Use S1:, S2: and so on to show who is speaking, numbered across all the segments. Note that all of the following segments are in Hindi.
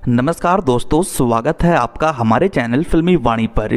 S1: नमस्कार दोस्तों, स्वागत है आपका हमारे चैनल फिल्मी वाणी पर।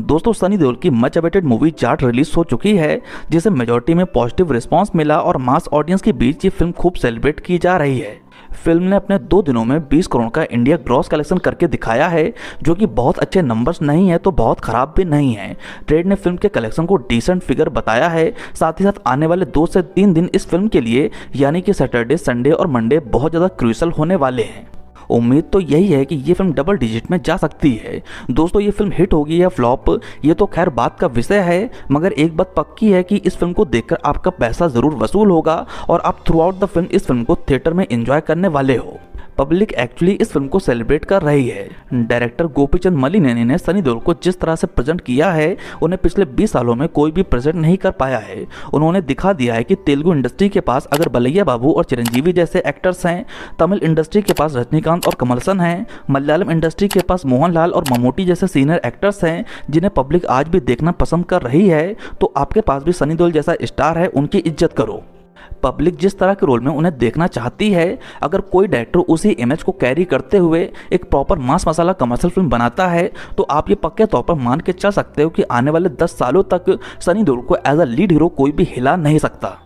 S1: दोस्तों, सनी देओल की much awaited movie Jat release हो चुकी है, जिसे मेजॉरिटी में पॉजिटिव रिस्पांस मिला और मास ऑडियंस के बीच ये फिल्म खूब सेलिब्रेट की जा रही है। फिल्म ने अपने 2 दिनों में 20 करोड़ का इंडिया ग्रॉस कलेक्शन करके दिखाया है, जो कि बहुत अच्छे नंबर्स नहीं है तो बहुत खराब भी नहीं है। ट्रेड ने फिल्म के कलेक्शन को डिसेंट फिगर बताया है। साथ ही साथ आने वाले 2 से 3 दिन इस फिल्म के लिए यानी कि सैटरडे, संडे और मंडे बहुत ज़्यादा क्रूशियल होने वाले हैं। उम्मीद तो यही है कि ये फिल्म डबल डिजिट में जा सकती है। दोस्तों, ये फिल्म हिट होगी या फ्लॉप, ये तो खैर बात का विषय है, मगर एक बात पक्की है कि इस फिल्म को देखकर आपका पैसा ज़रूर वसूल होगा और आप थ्रू आउट द फिल्म इस फिल्म को थिएटर में एंजॉय करने वाले हो। पब्लिक एक्चुअली इस फिल्म को सेलिब्रेट कर रही है। डायरेक्टर गोपीचंद मलिनेनी ने सनी देओल को जिस तरह से प्रेजेंट किया है, उन्हें पिछले 20 सालों में कोई भी प्रेजेंट नहीं कर पाया है। उन्होंने दिखा दिया है कि तेलुगु इंडस्ट्री के पास अगर बलैया बाबू और चिरंजीवी जैसे एक्टर्स हैं, तमिल इंडस्ट्री के पास रजनीकांत और कमल हसन हैं, मलयालम इंडस्ट्री के पास मोहनलाल और ममूटी जैसे सीनियर एक्टर्स हैं जिन्हें पब्लिक आज भी देखना पसंद कर रही है, तो आपके पास भी सनी देओल जैसा स्टार है, उनकी इज्जत करो। पब्लिक जिस तरह के रोल में उन्हें देखना चाहती है, अगर कोई डायरेक्टर उसी इमेज को कैरी करते हुए एक प्रॉपर मास मसाला कमर्शियल फिल्म बनाता है, तो आप ये पक्के तौर पर मान के चल सकते हो कि आने वाले 10 सालों तक सनी देओल को एज अ लीड हीरो कोई भी हिला नहीं सकता।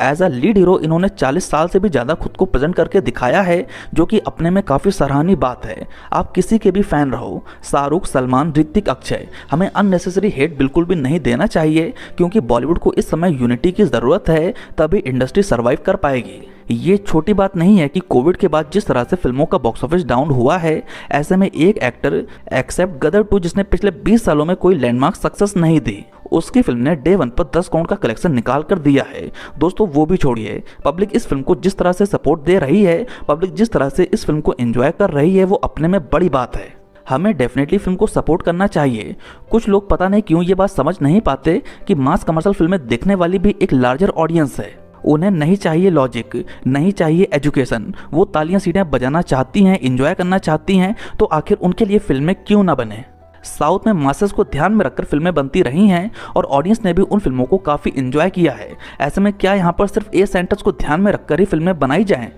S1: एज अ लीड हीरो इन्होंने 40 साल से भी ज़्यादा खुद को प्रेजेंट करके दिखाया है, जो कि अपने में काफ़ी सराहनीय बात है। आप किसी के भी फैन रहो, शाहरुख, सलमान, ऋतिक, अक्षय, हमें अननेसेसरी हेट बिल्कुल भी नहीं देना चाहिए, क्योंकि बॉलीवुड को इस समय यूनिटी की ज़रूरत है, तभी इंडस्ट्री सर्वाइव कर पाएगी। ये छोटी बात नहीं है कि कोविड के बाद जिस तरह से फिल्मों का बॉक्स ऑफिस डाउन हुआ है, ऐसे में एक एक्टर एक्सेप्ट गदर 2 जिसने पिछले 20 सालों में कोई लैंडमार्क सक्सेस नहीं दी, उसकी फिल्म ने डे 1 पर 10 करोड़ का कलेक्शन निकाल कर दिया है। दोस्तों, वो भी छोड़िए, पब्लिक इस फिल्म को जिस तरह से सपोर्ट दे रही है, पब्लिक जिस तरह से इस फिल्म को एंजॉय कर रही है, वो अपने में बड़ी बात है। हमें डेफिनेटली फिल्म को सपोर्ट करना चाहिए। कुछ लोग पता नहीं क्यों ये बात समझ नहीं पाते कि मास कमर्शियल फिल्में देखने वाली भी एक लार्जर ऑडियंस है। उन्हें नहीं चाहिए लॉजिक, नहीं चाहिए एजुकेशन, वो तालियां सीटियां बजाना चाहती हैं, एंजॉय करना चाहती हैं, तो आखिर उनके लिए फिल्में क्यों ना बने। साउथ में मासेस को ध्यान में रखकर फिल्में बनती रही हैं और ऑडियंस ने भी उन फिल्मों को काफ़ी एंजॉय किया है। ऐसे में क्या यहाँ पर सिर्फ ए सेंटर्स को ध्यान में रखकर ही फिल्में बनाई जाएं?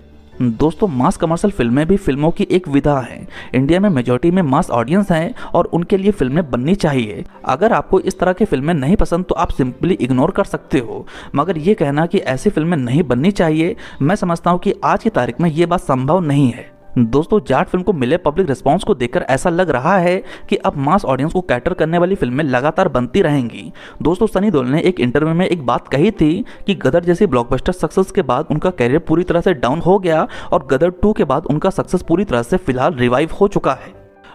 S1: दोस्तों, मास कमर्शियल फिल्में भी फिल्मों की एक विधा है। इंडिया में मेजॉरिटी में मास ऑडियंस हैं और उनके लिए फिल्में बननी चाहिए। अगर आपको इस तरह की फिल्में नहीं पसंद तो आप सिंपली इग्नोर कर सकते हो, मगर ये कहना कि ऐसी फिल्में नहीं बननी चाहिए, मैं समझता हूँ कि आज की तारीख में ये बात संभव नहीं है। दोस्तों, जाट फिल्म को मिले पब्लिक रिस्पांस को देखकर ऐसा लग रहा है कि अब मास ऑडियंस को कैटर करने वाली फिल्में लगातार बनती रहेंगी। दोस्तों, सनी देओल ने एक इंटरव्यू में एक बात कही थी कि गदर जैसी ब्लॉकबस्टर सक्सेस के बाद उनका कैरियर पूरी तरह से डाउन हो गया और गदर 2 के बाद उनका सक्सेस पूरी तरह से फिलहाल रिवाइव हो चुका है।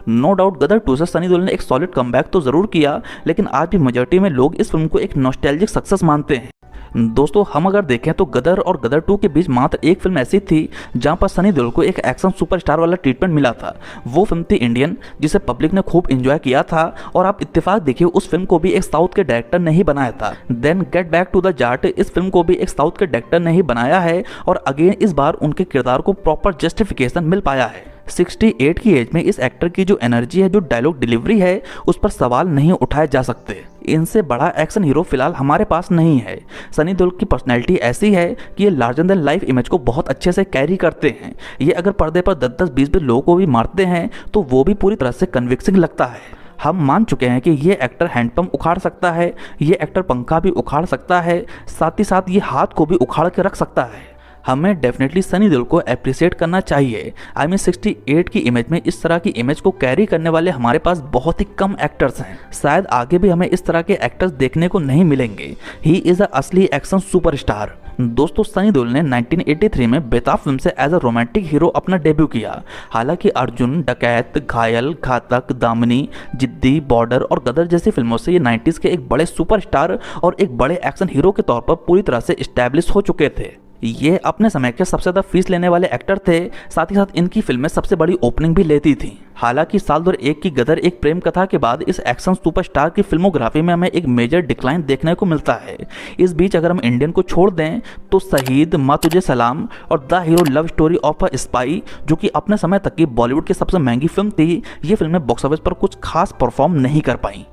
S1: नो डाउट गदर 2 से सनी देओल ने एक सॉलिड कमबैक तो जरूर किया, लेकिन आज भी मेजॉरिटी में लोग इस फिल्म को एक नॉस्टैल्जिक सक्सेस मानते हैं। दोस्तों, हम अगर देखें तो गदर और गदर 2 के बीच मात्र एक फिल्म ऐसी थी जहां पर सनी देओल को एक एक्शन सुपरस्टार वाला ट्रीटमेंट मिला था। वो फिल्म थी इंडियन, जिसे पब्लिक ने खूब एंजॉय किया था और आप इत्तेफाक देखिए उस फिल्म को भी एक साउथ के डायरेक्टर ने ही बनाया था। Then get back to the Jaat, इस फिल्म को भी एक साउथ के डायरेक्टर ने ही बनाया है और अगेन इस बार उनके किरदार को प्रॉपर जस्टिफिकेशन मिल पाया है। 68 की एज में इस एक्टर की जो एनर्जी है, जो डायलॉग डिलीवरी है, उस पर सवाल नहीं उठाए जा सकते। इनसे बड़ा एक्शन हीरो फिलहाल हमारे पास नहीं है। सनी देओल की पर्सनैलिटी ऐसी है कि ये लार्जर देन लाइफ इमेज को बहुत अच्छे से कैरी करते हैं। ये अगर पर्दे पर 10-10, 20-20 लोगों को भी मारते हैं तो वो भी पूरी तरह से कन्विक्सिंग लगता है। हम मान चुके हैं कि ये एक्टर हैंडपंप उखाड़ सकता है, ये एक्टर पंखा भी उखाड़ सकता है, साथ ही साथ ये हाथ को भी उखाड़ के रख सकता है। हमें डेफिनेटली सनी देओल को अप्रिशिएट करना चाहिए। आई मीन 68 की इमेज में इस तरह की इमेज को कैरी करने वाले हमारे पास बहुत ही कम एक्टर्स हैं। शायद आगे भी हमें इस तरह के एक्टर्स देखने को नहीं मिलेंगे। ही इज़ अ असली एक्शन सुपरस्टार। दोस्तों, सनी देओल ने 1983 में बेताब फिल्म से एज अ रोमांटिक हीरो अपना डेब्यू किया। हालांकि अर्जुन, डकैत, घायल, घातक, दामिनी, जिद्दी, बॉर्डर और गदर जैसी फिल्मों से ये 90s के एक बड़े सुपरस्टार और एक बड़े एक्शन हीरो के तौर पर पूरी तरह से एस्टैब्लिश हो चुके थे। ये अपने समय के सबसे ज़्यादा फीस लेने वाले एक्टर थे। साथ ही साथ इनकी फिल्में सबसे बड़ी ओपनिंग भी लेती थी। हालांकि साल 2001 की गदर एक प्रेम कथा के बाद इस एक्शन सुपरस्टार की फिल्मोग्राफी में हमें एक मेजर डिक्लाइन देखने को मिलता है। इस बीच अगर हम इंडियन को छोड़ दें तो शहीद, माँ तुझे सलाम और the hero love story of a spy, जो कि अपने समय तक की बॉलीवुड की सबसे महंगी फिल्म थी, ये फिल्में बॉक्स ऑफिस पर कुछ खास परफॉर्म नहीं कर पाई।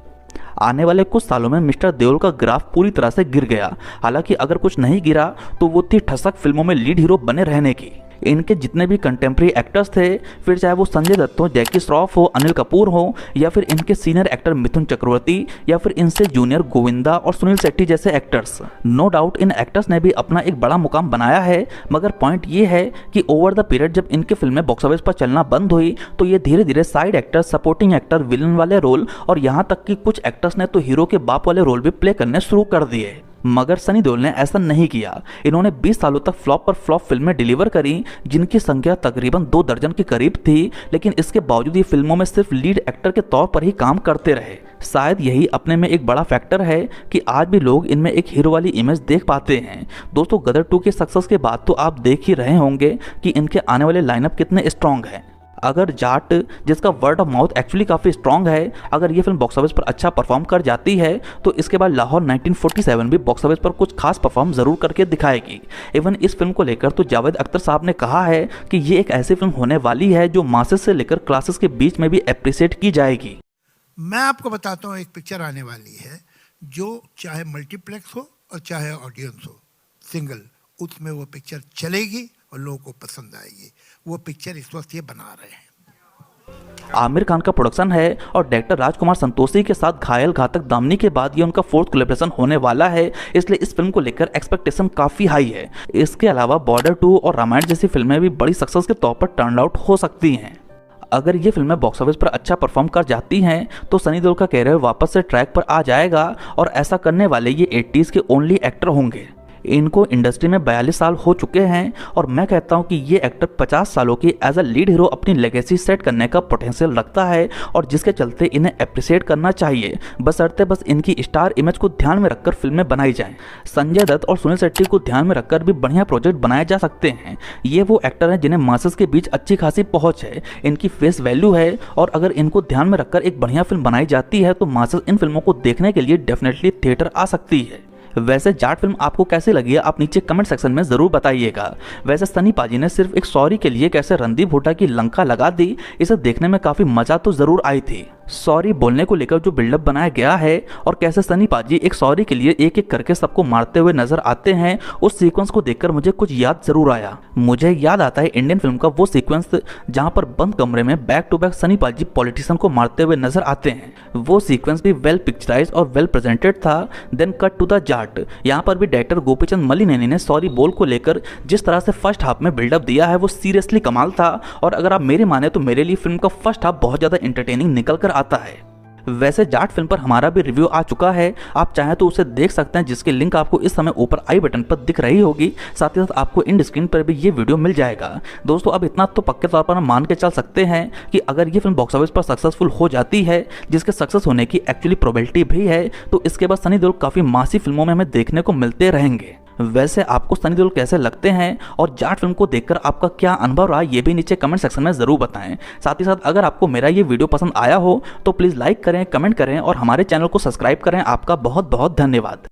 S1: आने वाले कुछ सालों में मिस्टर देओल का ग्राफ पूरी तरह से गिर गया। हालांकि अगर कुछ नहीं गिरा तो वो थी ठसक फिल्मों में लीड हीरो बने रहने की। इनके जितने भी कंटेम्प्रेरी एक्टर्स थे, फिर चाहे वो संजय दत्त हो, जैकी श्रॉफ हो, अनिल कपूर हो, या फिर इनके सीनियर एक्टर मिथुन चक्रवर्ती, या फिर इनसे जूनियर गोविंदा और सुनील शेट्टी जैसे एक्टर्स, नो डाउट इन एक्टर्स ने भी अपना एक बड़ा मुकाम बनाया है। मगर पॉइंट ये है कि ओवर द पीरियड जब इनकी फिल्में बॉक्स ऑफिस पर चलना बंद हुई तो ये धीरे धीरे side actor, supporting actor, villain वाले रोल और यहाँ तक कि कुछ एक्टर्स ने तो हीरो के बाप वाले रोल भी प्ले करने शुरू कर दिए। मगर सनी देओल ने ऐसा नहीं किया। इन्होंने 20 सालों तक फ्लॉप पर फ्लॉप फिल्में डिलीवर करी, जिनकी संख्या तकरीबन 2 दर्जन के करीब थी, लेकिन इसके बावजूद ये फिल्मों में सिर्फ लीड एक्टर के तौर पर ही काम करते रहे। शायद यही अपने में एक बड़ा फैक्टर है कि आज भी लोग इनमें एक हीरो वाली इमेज देख पाते हैं। दोस्तों, गदर 2 के सक्सेस के बाद तो आप देख ही रहे होंगे कि इनके आने वाले लाइनअप कितने स्ट्रॉन्ग हैं। अगर जाट, जिसका वर्ड ऑफ माउथ एक्चुअली काफ़ी स्ट्रॉन्ग है, अगर ये फिल्म बॉक्स ऑफिस पर अच्छा परफॉर्म कर जाती है तो इसके बाद लाहौर 1947 भी बॉक्स ऑफिस पर कुछ खास परफॉर्म ज़रूर करके दिखाएगी। इवन इस फिल्म को लेकर तो जावेद अख्तर साहब ने कहा है कि ये एक ऐसी फिल्म होने वाली है जो मासेस से लेकर क्लासेस के बीच में भी अप्रिशिएट की जाएगी।
S2: मैं आपको बताता हूँ, एक पिक्चर आने वाली है जो चाहे मल्टीप्लेक्स हो और चाहे ऑडियंस हो, सिंगल, उसमें वो पिक्चर चलेगी और लोगों को पसंद आएगी। वो पिक्चर इस वक्त ये बना रहे हैं।
S1: आमिर खान का प्रोडक्शन है और डायरेक्टर राजकुमार संतोषी के साथ घायल घातक दामनी के बाद ये उनका 4th कोलैबोरेशन होने वाला है, इसलिए इस फिल्म को लेकर एक्सपेक्टेशन काफ़ी हाई है। इसके अलावा बॉर्डर 2 और रामायण जैसी फिल्में भी बड़ी सक्सेस के तौर पर टर्न आउट हो सकती हैं। अगर ये फिल्में बॉक्स ऑफिस पर अच्छा परफॉर्म कर जाती हैं तो सनी देओल का कैरियर वापस से ट्रैक पर आ जाएगा और ऐसा करने वाले ये 80s के ओनली एक्टर होंगे। इनको इंडस्ट्री में 42 साल हो चुके हैं और मैं कहता हूं कि ये एक्टर 50 सालों की एज अ लीड हीरो अपनी लेगेसी सेट करने का पोटेंशियल रखता है और जिसके चलते इन्हें अप्रिशिएट करना चाहिए, बशर्ते बस इनकी स्टार इमेज को ध्यान में रखकर फिल्में बनाई जाएं। संजय दत्त और सुनील शेट्टी को ध्यान में रखकर भी बढ़िया प्रोजेक्ट बनाए जा सकते हैं। ये वो एक्टर हैं जिन्हें मासेस के बीच अच्छी खासी पहुंच है, इनकी फेस वैल्यू है और अगर इनको ध्यान में रखकर एक बढ़िया फिल्म बनाई जाती है तो मासेस इन फिल्मों को देखने के लिए डेफिनेटली थिएटर आ सकती है। वैसे जाट फिल्म आपको कैसी लगी है आप नीचे कमेंट सेक्शन में ज़रूर बताइएगा। वैसे सनी पाजी ने सिर्फ एक सॉरी के लिए कैसे रणदीप हुड्डा की लंका लगा दी, इसे देखने में काफ़ी मज़ा तो ज़रूर आई थी। सॉरी बोलने को लेकर जो बिल्डअप बनाया गया है और कैसे सनी पाजी एक सॉरी के लिए एक एक करके सबको मारते हुए नजर आते हैं, उस सीक्वेंस को देखकर मुझे कुछ याद जरूर आया। मुझे याद आता है इंडियन फिल्म का वो सीक्वेंस जहां पर बंद कमरे में बैक टू बैक सनी पाजी पॉलिटिशियन को मारते हुए नजर आते हैं। वो सीक्वेंस भी वेल पिक्चराइज और वेल प्रेजेंटेड था। Then cut to the Jaat, यहाँ पर भी डायरेक्टर गोपीचंद मलिनेनी ने सॉरी बोल को लेकर जिस तरह से फर्स्ट हाफ में बिल्डअप दिया है वो सीरियसली कमाल था। और अगर आप मेरे माने तो मेरे लिए फिल्म का फर्स्ट हाफ बहुत ज़्यादा इंटरटेनिंग निकल कर आता है। वैसे जाट फिल्म पर हमारा भी रिव्यू आ चुका है, आप चाहें तो उसे देख सकते हैं, जिसकी लिंक आपको इस समय ऊपर आई बटन पर दिख रही होगी। साथ ही साथ आपको इंड स्क्रीन पर भी ये वीडियो मिल जाएगा। दोस्तों, अब इतना तो पक्के तौर पर हम मान के चल सकते हैं कि अगर ये फिल्म बॉक्स ऑफिस पर सक्सेसफुल हो जाती है, जिसके सक्सेस होने की एक्चुअली प्रोबेबिलिटी भी है, तो इसके बाद सनी देओल काफ़ी मासी फिल्मों में हमें देखने को मिलते रहेंगे। वैसे आपको सनी देओल कैसे लगते हैं और जाट फिल्म को देखकर आपका क्या अनुभव रहा, ये भी नीचे कमेंट सेक्शन में ज़रूर बताएं। साथ ही साथ अगर आपको मेरा ये वीडियो पसंद आया हो तो प्लीज़ लाइक करें, कमेंट करें और हमारे चैनल को सब्सक्राइब करें। आपका बहुत बहुत धन्यवाद।